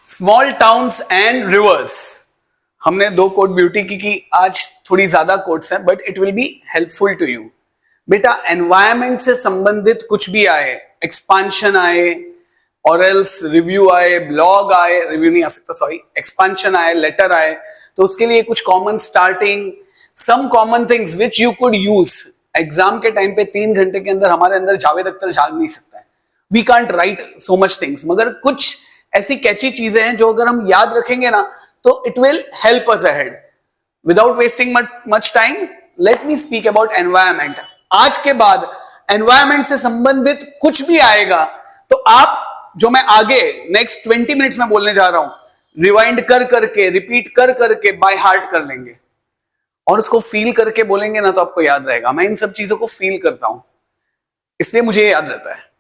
Small towns and reverse. हमने 2 coat beauty की आज थोड़ी ज्यादा कोट्स हैं, but it will be helpful to you. बेटा एनवायरमेंट से संबंधित कुछ भी आए, एक्सपांशन आए और एल्स रिव्यू आए, ब्लॉग आए, रिव्यू नहीं आ सकता सॉरी, एक्सपांशन आए, लेटर आए, तो उसके लिए कुछ common starting, some common things which you could use. Exam के टाइम पे 3 घंटे के अंदर हमारे अंदर जावेद अख्तर झाग नहीं सकता है, we can't write so much things, मगर कुछ ऐसी कैची चीजें हैं जो अगर हम याद रखेंगे ना तो it will help us ahead. Without wasting much time, let me speak about environment. आज के बाद एनवायरमेंट से संबंधित कुछ भी आएगा तो आप जो मैं आगे नेक्स्ट 20 मिनट्स में बोलने जा रहा हूं, रिवाइंड कर करके, रिपीट कर करके बाय हार्ट कर लेंगे और उसको फील करके बोलेंगे ना तो आपको याद रहेगा। मैं इन सब चीजों को फील करता हूं, इसलिए मुझे याद रहता है।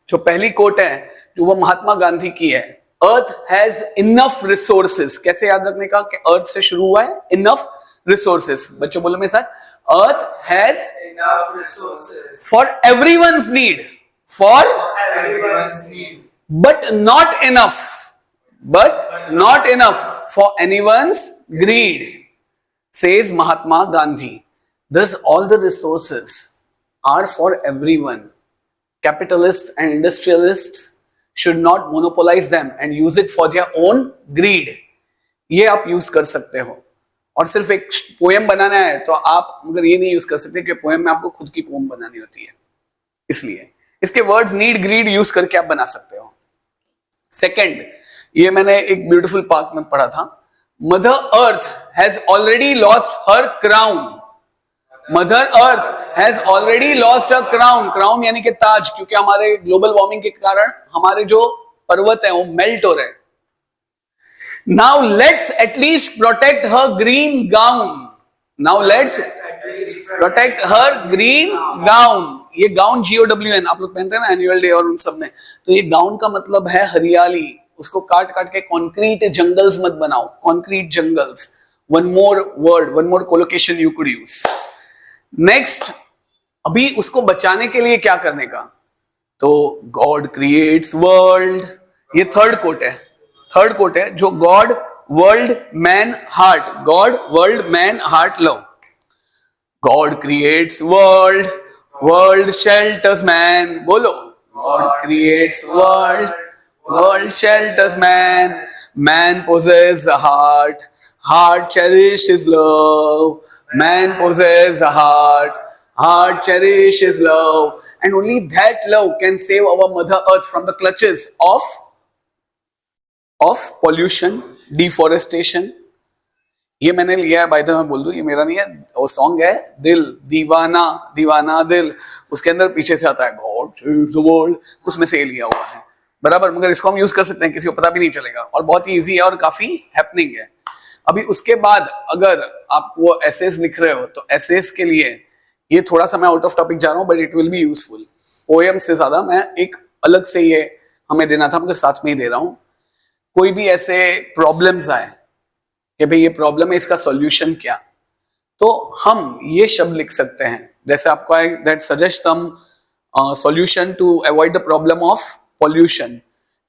जो पहली कोट है जो वो महात्मा गांधी की है, अर्थ हैज इनफ रिसोर्सेस। कैसे याद रखने का कि अर्थ से शुरू हुआ है, इनफ रिसोर्सेस। बच्चों बोलो मेरे साथ, earth has enough resources for everyone's need, for everyone's need, but not enough for anyone's greed, says Mahatma Gandhi. Thus all the resources are for everyone. Capitalists and industrialists should not monopolize them and use it for their own greed. ये आप use कर सकते हो। और सिर्फ एक poem बनाना है तो आप मगर ये नहीं यूज कर सकते कि पोएम में आपको खुद की पोएम बनानी होती है, इसलिए इसके वर्ड्स नीड ग्रीड यूज करके आप बना सकते हो। सेकंड, ये मैंने एक ब्यूटीफुल पार्क में पढ़ा था, mother earth has already lost her crown. Mother earth has already lost a crown. Crown यानी कि ताज, क्योंकि हमारे ग्लोबल वार्मिंग के कारण हमारे जो पर्वत है वो मेल्ट हो रहे हैं। Now let's at least protect her green gown. Now let's protect her green gown. ये गाउन GOWN आप लोग पहनते हैं ना एनुअल डे और उन सब में, तो ये गाउन का मतलब है हरियाली। उसको काट काट के कॉन्क्रीट जंगल्स मत बनाओ, concrete jungles. One more word, one more collocation you could use. Next, अभी उसको बचाने के लिए क्या करने का, तो गॉड क्रिएट्स वर्ल्ड। ये थर्ड कोट है जो God world man heart, God world man heart love. God creates world, world shelters man. बोलो, God creates world, world shelters man. Man possesses a heart, heart cherishes love. Man possesses a heart, heart cherishes love, and only that love can save our mother earth from the clutches of pollution, deforestation. ये मैंने लिया है, by the way मैं बोल दूं, ये मेरा नहीं है, वो सॉन्ग है दिल दीवाना दीवाना दिल, उसके अंदर पीछे से आता है गॉड सेव्स द वर्ल्ड, उसमें से लिया हुआ है बराबर। मगर इसको हम यूज कर सकते हैं, किसी को पता भी नहीं चलेगा और बहुत ही इजी है और काफी हैपनिंग है। अभी उसके बाद अगर आप वो एसेस लिख रहे हो तो एसेस के लिए ये थोड़ा सा मैं आउट ऑफ टॉपिक जा रहा हूं, but it will be useful. Poem से ज्यादा मैं एक अलग से ये हमें देना था, मगर साथ में ही दे रहा हूं। कोई भी ऐसे प्रॉब्लम्स आए कि भाई ये प्रॉब्लम है, इसका सॉल्यूशन क्या, तो हम ये शब्द लिख सकते हैं। जैसे आपको आए that suggest some solution to avoid the problem of pollution,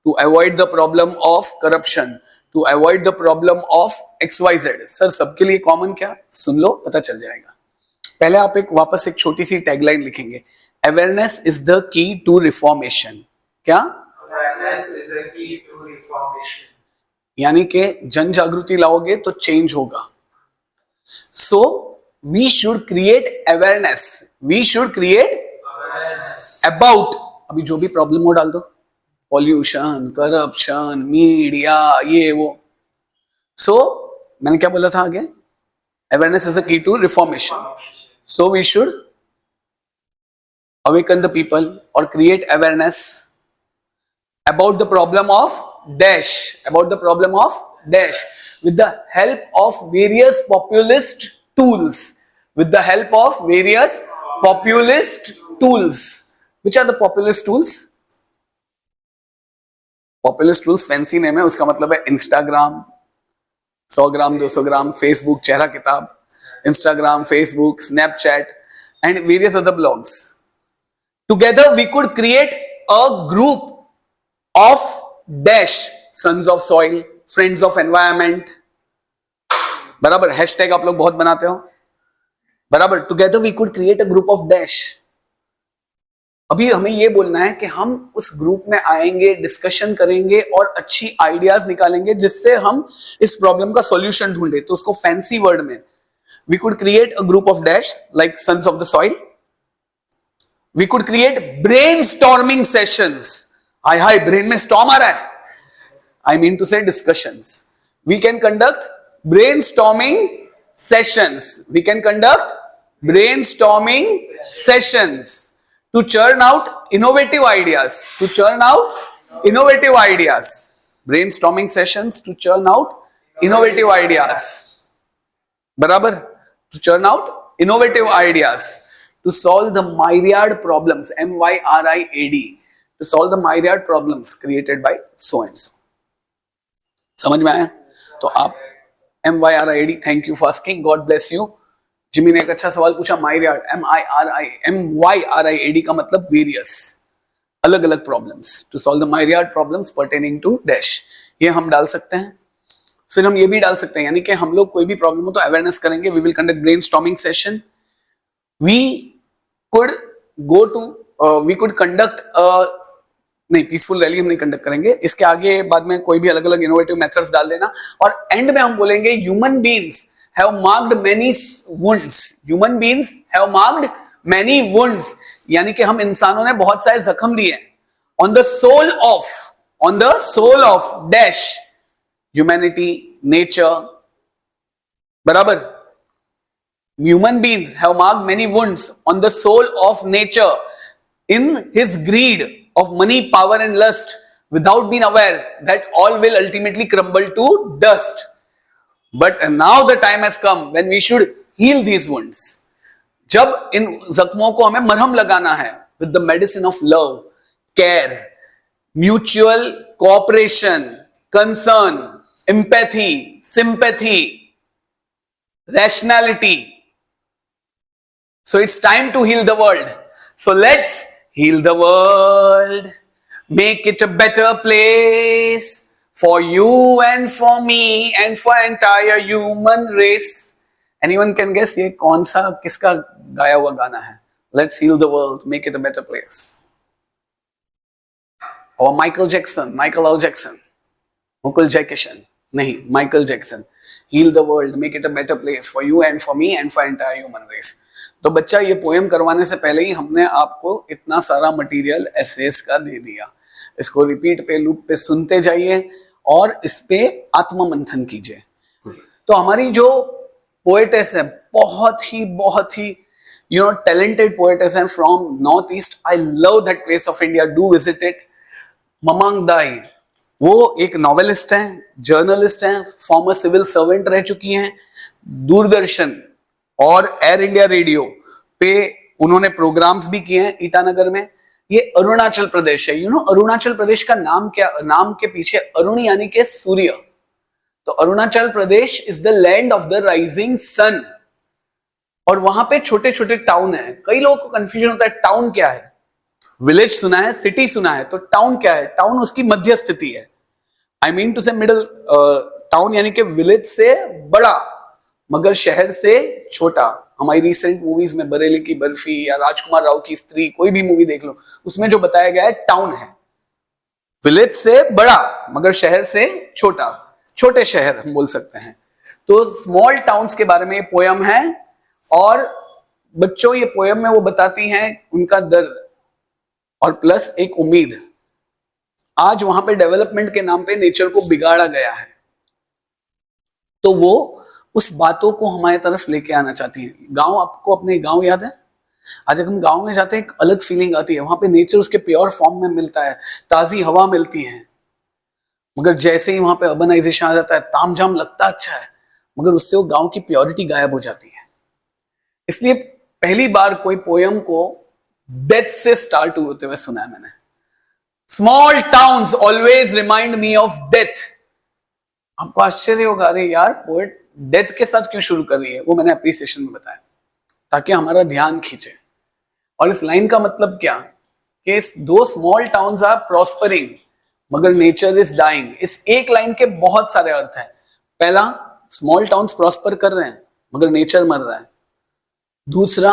to avoid the problem of corruption, to avoid the problem of XYZ। Sir सबके लिए कॉमन क्या, सुन लो पता चल जाएगा। पहले आप वापस एक छोटी सी टैगलाइन लिखेंगे, awareness is the key to reformation. क्या, awareness is a key to reformation. यानी कि जन जागृति लाओगे तो चेंज होगा। So we should create awareness, we should create about, अभी जो भी प्रॉब्लम हो डाल दो, पॉल्यूशन, करप्शन, मीडिया, ये वो। सो मैंने क्या बोला था आगे, awareness is the key to reformation. So we should awaken the people or create awareness about the problem of dash, about the problem of dash, with the help of various populist tools, with the help of various populist tools. Which are the populist tools? Populist tools fancy name है, उसका मतलब है Instagram 100 ग्राम 200 ग्राम, Facebook चेहरा किताब, Instagram, Facebook, Snapchat and various other blogs. Together we could create a group of dash sons of soil, friends of environment, बराबर, hashtag आप लोग बहुत बनाते हो, बराबर, together we could create a group of dash. अभी हमें ये बोलना है कि हम उस ग्रुप में आएंगे, डिस्कशन करेंगे और अच्छी आइडियाज निकालेंगे जिससे हम इस प्रॉब्लम का सॉल्यूशन ढूंढे। तो उसको फैंसी वर्ड में we could create a group of dash like sons of the soil. We could create brainstorming sessions. हाय हाय, ब्रेन में स्टॉर्म आ रहा है, I mean to say discussions. We can conduct brainstorming sessions. We can conduct brainstorming sessions to churn out innovative ideas, to churn out innovative ideas, brainstorming sessions to churn out innovative ideas, barabar, to churn out innovative ideas, to solve the myriad problems, myriad, to solve the myriad problems created by so and so. समझ में आया? तो आप myriad, thank you for asking, God bless you। Jimmy ने एक अच्छा सवाल पूछा, माइरियाड, MYRIAD का मतलब वेरियस, अलग अलग problems, to solve the myriad problems pertaining to dash, ये हम डाल सकते हैं। फिर हम ये भी डाल सकते हैं, यानी कि हम लोग कोई भी प्रॉब्लम हो तो अवेयरनेस करेंगे। We will conduct brainstorming session. We could go to we could conduct नहीं, पीसफुल रैली हम नहीं कंडक्ट करेंगे, इसके आगे बाद में कोई भी अलग अलग इनोवेटिव मेथड्स डाल देना। और एंड में हम बोलेंगे human beings have marked many wounds, human beings have marked many wounds, यानी कि हम इंसानों ने बहुत सारे जख्म लिए हैं। on the soul of dash, humanity, nature, बराबर, human beings have marked many wounds on the soul of nature in his greed of money, power and lust, without being aware that all will ultimately crumble to dust. But now the time has come when we should heal these wounds. जब इन जख्मों को हमें मरहम लगाना है with the medicine of love, care, mutual cooperation, concern, empathy, sympathy, rationality. So it's time to heal the world. So let's heal the world, make it a better place for you and for me and for entire human race. Anyone can guess ये कौन सा, किसका गाया हुआ गाना है? Let's heal the world, make it a better place. और Michael Jackson, Michael L. Jackson, Mukul Jackson, नहीं, Michael Jackson. Heal the world, make it a better place for you and for me and for entire human race. तो बच्चा, ये poem करवाने से पहले ही हमने आपको इतना सारा मटेरियल एसेस का दे दिया। इसको रिपीट पे, लूप पे सुनते जाइए और इस पे आत्ममंथन कीजिए। तो हमारी जो पोएटेस है, बहुत ही टैलेंटेड पोएटेस है from north east. I love that place of India, do visit it. Mamang Dai, वो एक नॉवेलिस्ट हैं, जर्नलिस्ट हैं, फॉर्मर सिविल सर्वेंट रह चुकी हैं। दूरदर्शन और एयर इंडिया रेडियो पे उन्होंने प्रोग्राम्स भी किए हैं ईटानगर में। ये अरुणाचल प्रदेश है। अरुणाचल प्रदेश का नाम क्या, नाम के पीछे अरुण यानी के सूर्य। तो Arunachal Pradesh is the land of the rising sun. और वहां पे छोटे छोटे टाउन है। कई लोगों को कंफ्यूजन होता है टाउन क्या है। विलेज सुना है, सिटी सुना है, तो टाउन क्या है? टाउन उसकी मध्य स्थिति है। आई मीन टू से मिडिल टाउन, यानी कि विलेज से बड़ा मगर शहर से छोटा। हमारी रिसेंट मूवीज में बरेली की बर्फी या राजकुमार राव की स्त्री, कोई भी मूवी देख लो, उसमें जो बताया गया है टाउन है। विलेज से बड़ा मगर शहर से छोटा, छोटे शहर हम बोल सकते हैं। तो स्मॉल टाउन्स के बारे में ये पोयम है। और बच्चों, ये पोयम में वो बताती हैं उनका दर्द और प्लस एक उम्मीद। आज वहां पे डेवलपमेंट के नाम पे नेचर को बिगाड़ा गया है, तो वो उस बातों को हमारे तरफ लेके आना चाहती है। गांव, आपको अपने गांव याद है? आज जब हम गांव में जाते हैं एक अलग फीलिंग आती है। वहां पे नेचर उसके प्योर फॉर्म में मिलता है, ताजी हवा मिलती है। मगर जैसे ही वहां पे अर्बनाइजेशन आ जाता है, तामझाम लगता अच्छा है, मगर उससे वो गांव की प्योरिटी गायब हो जाती है। इसलिए पहली बार कोई पोयम को डेथ से स्टार्ट होते हुए सुना है मैंने। Small towns always remind me of death. आपको आश्चर्य होगा, अरे यार पोएट डेथ के साथ क्यों शुरू कर रही है? वो मैंने अप्रिसिएशन में बताया ताकि हमारा ध्यान खींचे। और इस लाइन का मतलब क्या कि दो स्मॉल टाउन्स आर प्रॉस्परिंग, मगर नेचर इज डाइंग। इस एक लाइन के बहुत सारे अर्थ हैं। पहला, स्मॉल टाउन्स प्रॉस्पर कर रहे हैं मगर नेचर मर रहा है। दूसरा,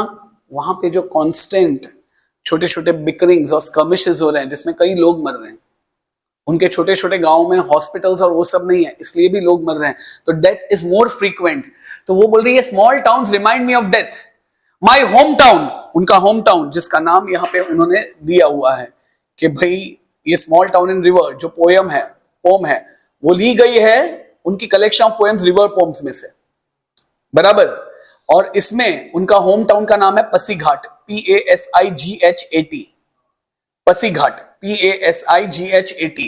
वहां पे जो कांस्टेंट छोटे छोटे बिकरिंग्स और स्कर्मिशेस हो रहे हैं जिसमें कई लोग मर रहे हैं, उनके छोटे छोटे गांवों में हॉस्पिटल्स और वो सब नहीं है, इसलिए भी लोग मर रहे हैं, तो डेथ इज मोर फ्रीक्वेंट। तो वो बोल रही है small towns remind me of death. My home town, उनका होम टाउन जिसका नाम यहाँ पे उन्होंने दिया हुआ है कि भाई ये स्मॉल टाउन इन रिवर जो पोयम है वो ली गई है उनकी collection of poems river poems में से, बराबर। और इसमें उनका होम टाउन का नाम है पसीघाट, PASIGHAT, पसीघाट, PASIGHAT।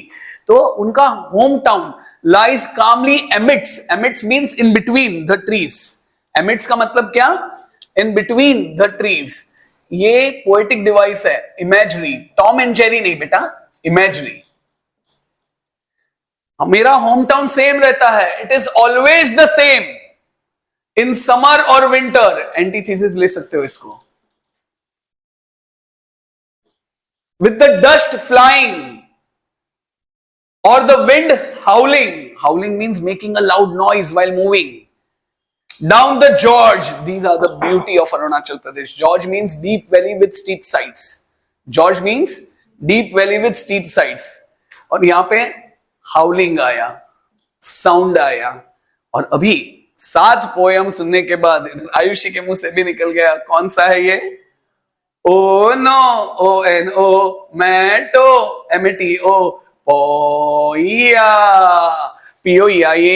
तो उनका home town lies calmly amidst means in between the trees. Amidst का मतलब क्या? In between the trees. ये पोएटिक डिवाइस है, इमेजरी, टॉम एंड जेरी नहीं बेटा, इमेजरी। मेरा होम टाउन सेम रहता है, it is always the same in summer और विंटर। एंटीथेसिस ले सकते हो इसको। with the dust flying or the wind howling means making a loud noise while moving down the George. These are the beauty of Arunachal Pradesh. George means deep valley with steep sides. George means deep valley with steep sides. और यहां पे howling आया, sound आया, और अभी 7 poem सुनने के बाद आयुषी के मुंह से भी निकल गया, कौन सा है ये? ओ नो, ONO, मैटो, MATO, पोइया, POEIA।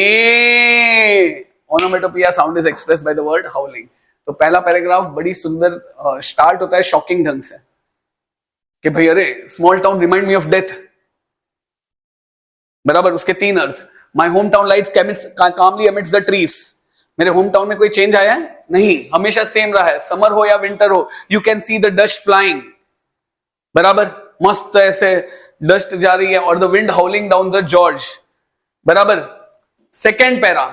Onomatopoeia sound is express by the word howling. तो पहला पैराग्राफ बड़ी सुंदर स्टार्ट होता है शॉकिंग ढंग से कि भाई अरे small town remind me of death, बराबर। उसके 3 earth. My home town lights calmly amidst the trees. मेरे होम टाउन में कोई चेंज आया है? नहीं, हमेशा सेम रहा है, समर हो या विंटर हो। You can see the dust flying, बराबर, मस्त ऐसे डस्ट जा रही है, और the wind हाउलिंग down the George, बराबर। सेकेंड पैरा,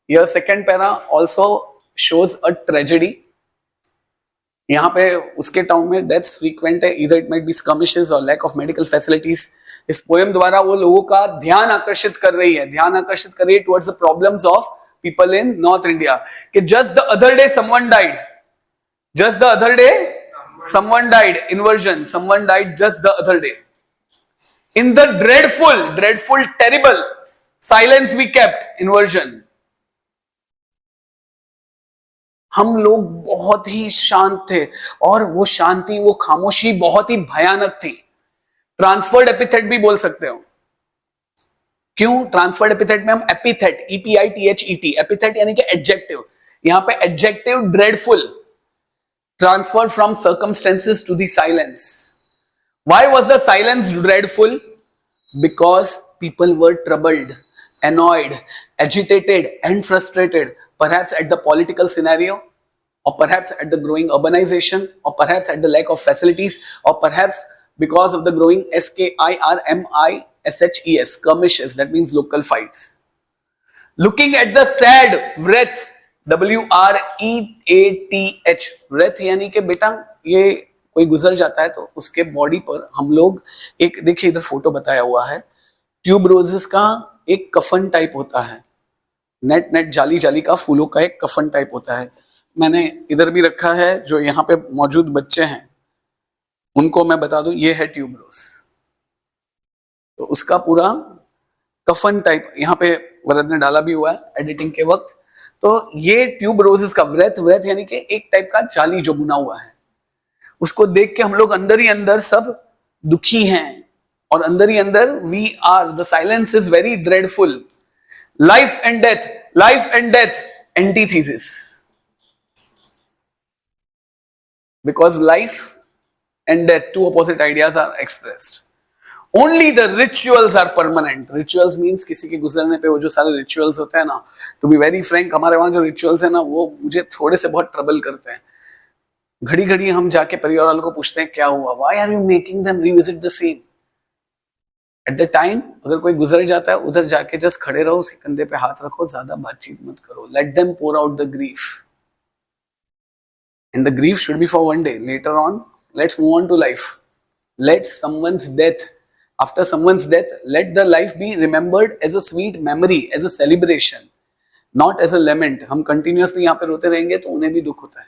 यह सेकेंड पैरा ऑल्सो शोज अ ट्रेजेडी। यहां पे उसके टाउन में डेथ्स फ्रीक्वेंट है, इधर इट माइट बी स्कर्मिशेस और लैक ऑफ मेडिकल फैसिलिटीज। इस पोएम द्वारा वो लोगों का ध्यान आकर्षित कर रही है towards the problems of people in North India. Just the other day someone died. Just the other day someone died. Inversion. Someone died just the other day. In the dreadful, terrible silence we kept. Inversion. हम लोग बहुत ही शांत थे, और वो शांति, वो खामोशी बहुत ही भयानक थी। ट्रांसफर्ड एपिथेट भी बोल सकते हो। क्यों? ट्रांसफर्ड एपिथेट में हम एपिथेट, EPITHET, एपिथेट यानी कि एडजेक्टिव। यहां पे adjective dreadful, transferred from circumstances to the silence. Why was the silence dreadful? Because people were troubled, annoyed, agitated and frustrated, perhaps at the political scenario, or perhaps at the growing urbanization, or perhaps at the lack of facilities, or perhaps because of the growing SKIRMISHES, skirmishes, that means local fights. Looking at the sad wreath, WREATH, wreath यानी कि बेटा ये कोई गुजर जाता है तो उसके बॉडी पर हम लोग एक, देखिए इधर फोटो बताया हुआ है, ट्यूब रोजेस का एक कफन टाइप होता है, नेट जाली का फूलों का एक कफन टाइप होता है। मैंने इधर भी रखा है, जो यहाँ पे मौजूद बच्चे हैं उनको मैं बता दूं, ये है ट्यूब रोज। तो उसका पूरा कफन टाइप यहाँ पे वरद ने डाला भी हुआ है एडिटिंग के वक्त। तो ये ट्यूब रोजेस का व्रेथ यानी कि एक टाइप का जाली जो बुना हुआ है, उसको देख के हम लोग अंदर ही अंदर सब दुखी हैं, और अंदर ही अंदर we are, the silence is very dreadful. Life and death antithesis, because life and death, two opposite ideas are expressed. Only the rituals are permanent. Rituals means किसी के गुजरने पे वो जो सारे rituals होते हैं ना, to be very frank, हमारे वहाँ जो rituals है ना, वो मुझे थोड़े से बहुत ट्रबल करते हैं। घड़ी घड़ी हम जाके परिवार वालों को पूछते हैं क्या हुआ, why are you making them revisit the scene? At the time, अगर कोई गुजर जाता है, उधर जाके जस्ट खड़े रहो, उसके कंधे पे हाथ रखो, ज्यादा बातचीत मत करो। Let them pour out the grief. And the grief should be for one day. Later on, let's move on to life. Let someone's death After someone's death, let the life be remembered as a sweet memory, as a celebration, not as a lament. हम continuously यहाँ पे रोते रहेंगे तो उन्हें भी दुख होता है.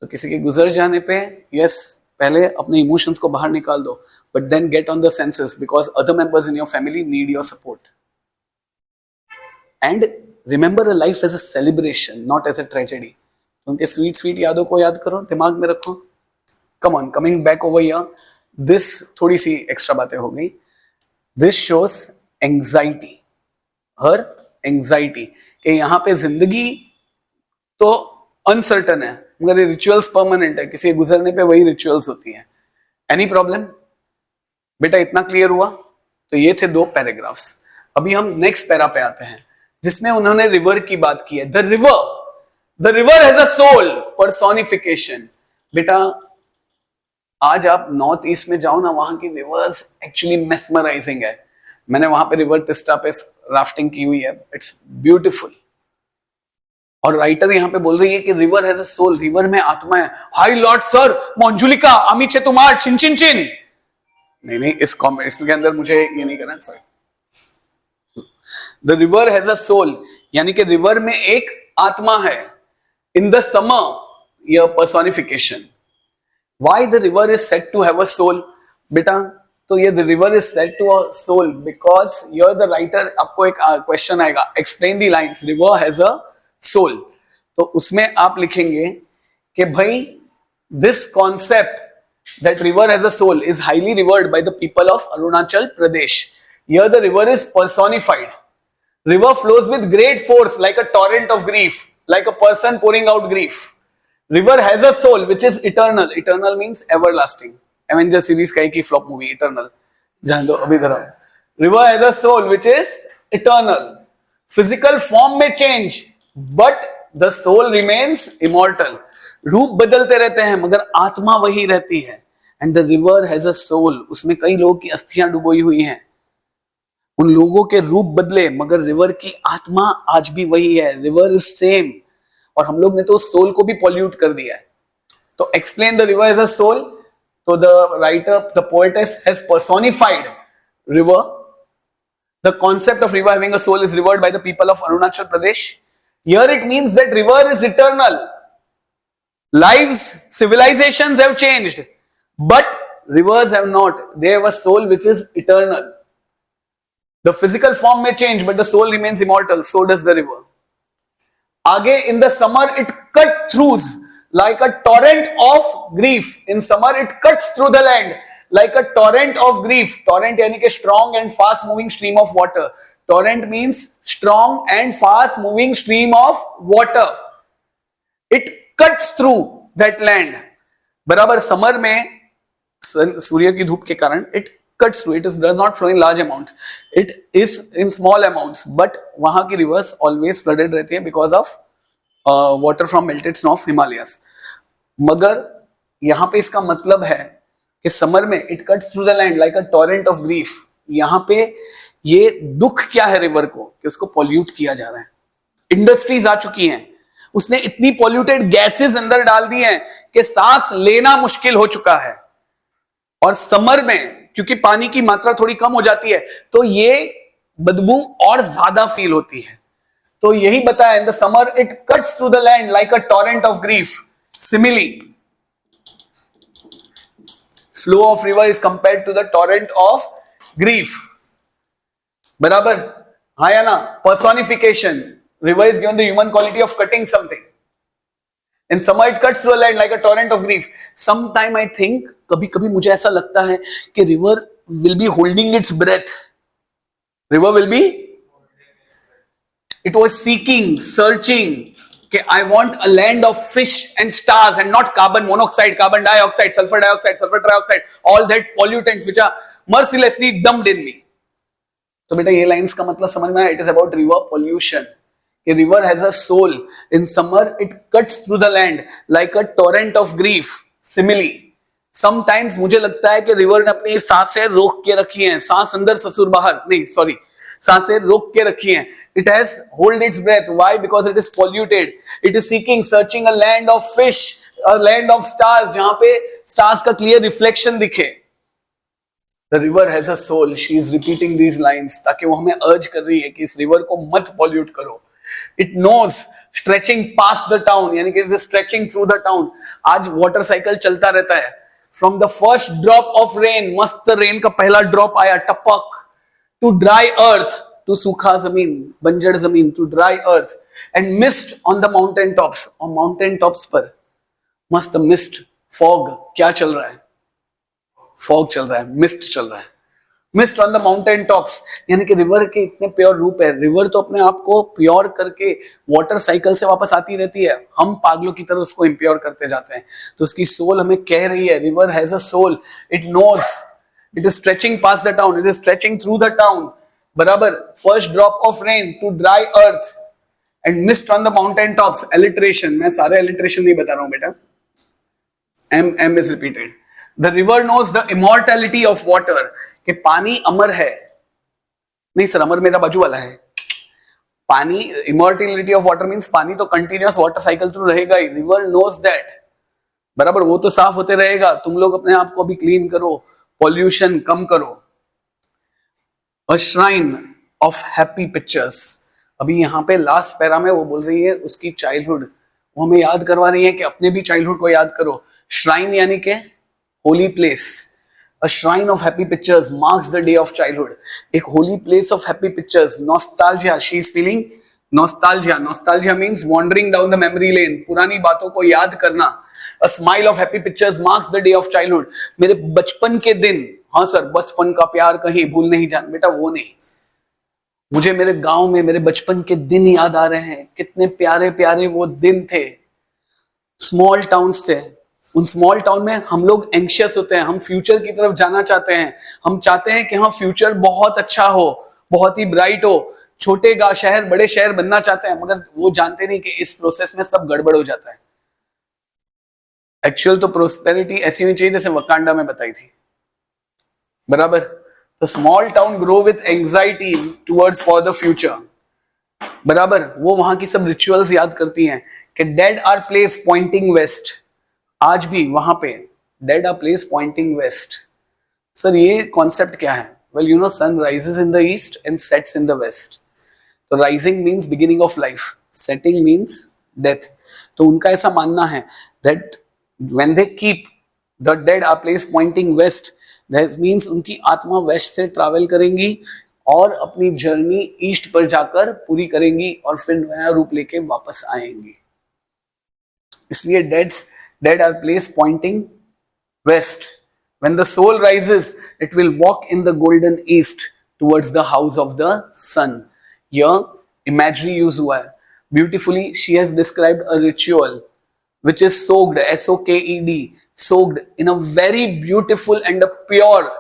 तो किसी के गुजर जाने पे yes, पहले अपने emotions को बाहर निकाल दो, but then get on the senses because other members in your family need your support. And remember a life as a celebration, not as a tragedy. उनके sweet sweet यादों को याद करो, दिमाग में रखो. Come on, coming back over here. This थोड़ी सी extra बातें हो गई. This shows anxiety, her anxiety कि यहाँ पे जिंदगी तो अनसर्टन है मगर ये रिचुअल्स परमानेंट है. किसी के गुजरने पे वही रिचुअल्स होती हैं. एनी प्रॉब्लम बेटा? इतना क्लियर हुआ? तो ये थे 2 पैराग्राफ्स. अभी हम नेक्स्ट पैरा पे आते हैं जिसमें उन्होंने रिवर की बात की है. The river has a soul, personification. बेटा आज आप नॉर्थ ईस्ट में जाओ ना, वहां की रिवर्स एक्चुअली मेस्मराइजिंग है. मैंने वहां पे रिवर टिस्टा पे राफ्टिंग की हुई है. It's beautiful. और राइटर यहाँ पे बोल रही है कि river has a soul, river में आत्मा है. हाई लॉर्ड सर, मंजुलिका आमी छे तुम्हार चिन चिन चिन. नहीं, इस कॉमेंट इसके अंदर मुझे ये नहीं करना. Sorry. The river has a soul यानी कि रिवर में एक आत्मा है. इन द समर ये personification. Why the river is said to have a soul? बेटा तो ये the river is said to a soul because you're the writer. आपको एक क्वेश्चन आएगा, explain the lines. River has a soul. तो उसमें आप लिखेंगे कि भाई this concept that river has a soul is highly revered by the people of Arunachal Pradesh. Here the river is personified. River flows with great force like a torrent of grief, like a person pouring out grief. River has a soul which is eternal. Eternal means everlasting. Avengers series का एक ही flop movie, Eternal. जान दो अभी इधर आओ. River has a soul which is eternal. Physical form may change, but the soul remains immortal. रूप बदलते रहते हैं मगर आत्मा वही रहती है. And the river has a soul. उसमें कई लोगों की अस्थियां डुबोई हुई हैं. उन लोगों के रूप बदले मगर रिवर की आत्मा आज भी वही है. River is same. और हम लोग ने तो सोल को भी पॉल्यूट कर दिया है. तो explain the river as a soul. तो the writer, the poetess has personified river. The concept of river having a soul is revered by the people of Arunachal Pradesh. Here it means that river is eternal. Lives, civilizations have changed, but rivers have not. They have a soul which is eternal. The physical form may change, but the soul remains immortal. So does the river. आगे, in the summer it cut throughs like a torrent of grief. In summer it cuts through the land like a torrent of grief. Torrent यानी कि strong and fast moving stream of water. Torrent means strong and fast moving stream of water. It cuts through that land. बराबर summer में सूर्य की धूप के कारण it cuts through. It does not flow in large amounts. It is in small amounts. But वहां की rivers always flooded रहती है because of water from melted snow of Himalayas. मगर यहाँ पे इसका मतलब है कि समर में it cuts through the land like a torrent of grief. यहाँ पे ये दुख क्या है रिवर को कि उसको पॉल्यूट किया जा रहा है. इंडस्ट्रीज आ चुकी हैं. उसने इतनी पॉल्यूटेड गैसेस अंदर डाल दी हैं कि सांस लेना मुश्किल हो चुका है. और समर में क्योंकि पानी की मात्रा थोड़ी कम हो जाती है तो ये बदबू और ज्यादा फील होती है. तो यही बताया, in the summer it cuts through the land like a torrent of grief. Simile flow of river is compared to the torrent of grief. बराबर, हाँ या ना. Personification. River is given the human quality of cutting something. In summer it cuts through a land like a torrent of grief. Sometime I think, कभी-कभी मुझे ऐसा लगता है कि river will be holding its breath. River will be? It was seeking, searching. कि I want a land of fish and stars and not carbon monoxide, carbon dioxide, sulfur trioxide, all that pollutants which are mercilessly dumped in me. तो बेटा ये lines का मतलब समझ में आया. It is about river pollution. A river has a soul. In summer, it cuts through the land like a torrent of grief. Simile. Sometimes मुझे लगता है कि रिवर ने अपनी सांसें रोक के रखी हैं. सांस अंदर ससुर बाहर. नहीं, सॉरी. सांसें रोक के रखी हैं. It has hold its breath. Why? Because it is polluted. It is seeking, searching a land of fish, a land of stars, जहां पे stars का clear reflection दिखे. The river has a soul, she is repeating these lines ताकि वो हमें अर्ज कर रही है कि इस रिवर को मत पॉल्यूट करो. It knows stretching past the town, यानी कि स्ट्रेचिंग थ्रू द टाउन. आज वाटर साइकिल चलता रहता है. From the first drop of rain, मस्त रेन का पहला ड्रॉप आया टपक, टू ड्राई अर्थ, टू सूखा जमीन, बंजर जमीन, to dry earth, and mist on the mountain tops, और माउंटेन टॉप्स पर मस्त मिस्ट, फॉग. क्या चल रहा है? फॉग चल रहा है, मिस्ट चल रहा है. Mist on the mountain tops, यानी कि रिवर के इतने प्योर रूप है. रिवर तो अपने आप को प्योर करके वाटर साइकिल से वापस आती रहती है, हम पागलों की तरह उसको इम्प्योर करते जाते हैं. तो उसकी सोल हमें कह रही है, river has a soul, it knows, it is stretching past the town, it is stretching through the town. बराबर. First drop of rain to dry earth and mist on the mountain tops. Alliteration, मैं सारे alliteration नहीं बता रहा हूं बेटा, M is repeated. The river knows the immortality of water, कि पानी अमर है. नहीं सर, अमर मेरा बाजू वाला है. पानी, इमॉर्टैलिटी ऑफ वाटर मींस पानी तो कंटिन्यूअस वाटर साइकिल थ्रू रहेगा ही. River knows that. बराबर. वो तो साफ होते रहेगा. तुम लोग अपने आप को अभी क्लीन करो, पॉल्यूशन कम करो. अ श्राइन ऑफ हैप्पी पिक्चर्स. अभी यहाँ पे लास्ट पैरा में वो बोल रही है उसकी चाइल्डहुड, वो हमें याद करवा रही है कि अपने भी चाइल्डहुड को याद करो. श्राइन यानी के holy place. A shrine of happy pictures marks the day of childhood. एक holy place of happy pictures. Nostalgia, she is feeling nostalgia. Nostalgia means wandering down the memory lane. पुरानी बातों को याद करना. A smile of happy pictures marks the day of childhood. मेरे बचपन के दिन, हाँ सर, बचपन का प्यार कहीं भूल नहीं जाना. बेटा वो नहीं, मुझे मेरे गांव में मेरे बचपन के दिन याद आ रहे हैं. कितने प्यारे प्यारे वो दिन थे. स्मॉल टाउन्स थे. उन स्मॉल टाउन में हम लोग एंशियस होते हैं, हम फ्यूचर की तरफ जाना चाहते हैं. हम चाहते हैं कि हाँ फ्यूचर बहुत अच्छा हो, बहुत ही ब्राइट हो. छोटे शहर बड़े शहर बनना चाहते हैं, मगर वो जानते नहीं कि इस प्रोसेस में सब गड़बड़ हो जाता है. एक्चुअल तो प्रोस्पेरिटी ऐसी होनी चाहिए जैसे वकांडा में बताई थी. बराबर. तो small town grow with anxiety towards for the future. बराबर. वो वहां की सब रिचुअल्स याद करती हैं कि dead are place pointing west. आज भी वहां पे dead are place pointing west. Sir ये कॉन्सेप्ट क्या है? Well you know, sun rises in the east and sets in the west. तो rising means beginning of life, setting means death. तो उनका ऐसा मानना है that when they keep the dead are place pointing west, that means उनकी आत्मा waste से travel करेंगी और अपनी जर्नी ईस्ट पर जाकर पूरी करेंगी और फिर नया रूप लेके वापस आएंगी. इसलिए dead are placed pointing west. When the soul rises, it will walk in the golden east towards the house of the sun. Here imagery use हुआ है. Beautifully she has described a ritual which is soaked, S-O-K-E-D, soaked in a very beautiful and a pure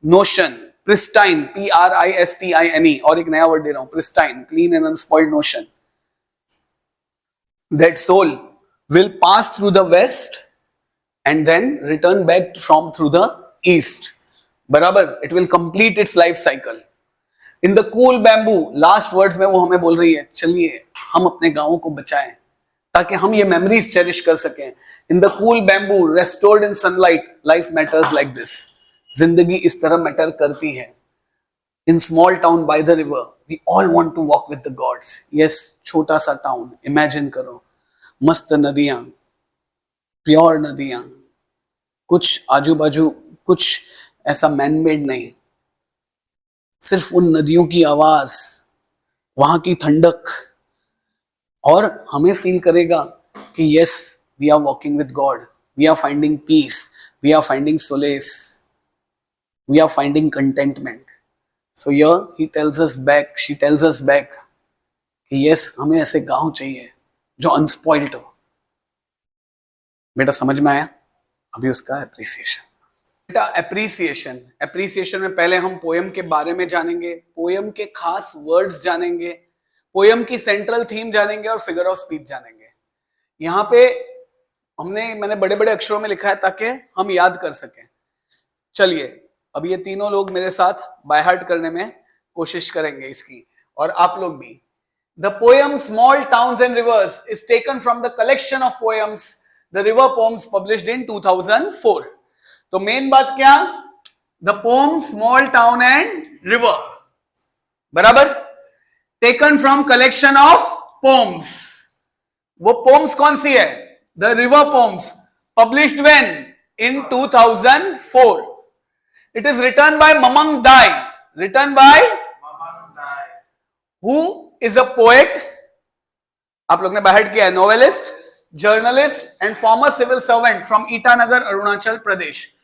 notion, pristine, P-R-I-S-T-I-N-E. और एक नया word दे रहा हूं, pristine, clean and unspoiled notion. That soul will pass through the west and then return back through the east. बराबर. It will complete its life cycle. In the cool bamboo, last words में वो हमें बोल रही है, चलिए हम अपने गांवों को बचाएं ताकि हम ये मेमोरीज चेरिश कर सकें. In the cool bamboo, restored in sunlight, life matters like this. जिंदगी इस तरह मैटर करती है. In small town by the river, we all want to walk with the gods. Yes, छोटा सा टाउन, इमेजिन करो. मस्त नदियां, प्योर नदियां, कुछ आजू बाजू, कुछ ऐसा मैनमेड नहीं. सिर्फ उन नदियों की आवाज, वहां की ठंडक, और हमें फील करेगा कि yes we are walking with God, we are finding peace, we are finding solace, we are finding contentment. So here he tells us back, she tells us back कि यस हमें ऐसे गांव चाहिए जो अनस्पॉइल्ड हो. बेटा समझ में आया? अभी उसका एप्रिसिएशन. बेटा एप्रिसिएशन में पहले हम पोयम के बारे में जानेंगे, पोयम के खास वर्ड्स जानेंगे, पोयम की सेंट्रल थीम जानेंगे और फिगर ऑफ स्पीच जानेंगे. यहाँ पे मैंने बड़े बड़े अक्षरों में लिखा है ताकि हम याद कर सकें. चलिए अब ये तीनों लोग मेरे साथ बाय हार्ट करने में कोशिश करेंगे इसकी, और आप लोग भी. The poem Small Towns and Rivers is taken from the collection of poems, the River Poems, published in 2004. तो मेन बात क्या? The poem small town and river, बराबर, taken from collection of poems. वो पोम्स कौन सी है? The river poems, published when? In 2004. It is written by Mamang Dai. Written by Mamandai. Who is a poet, आप लोग ने बाहर किया है, novelist, journalist and former civil servant from Itanagar, Arunachal Pradesh.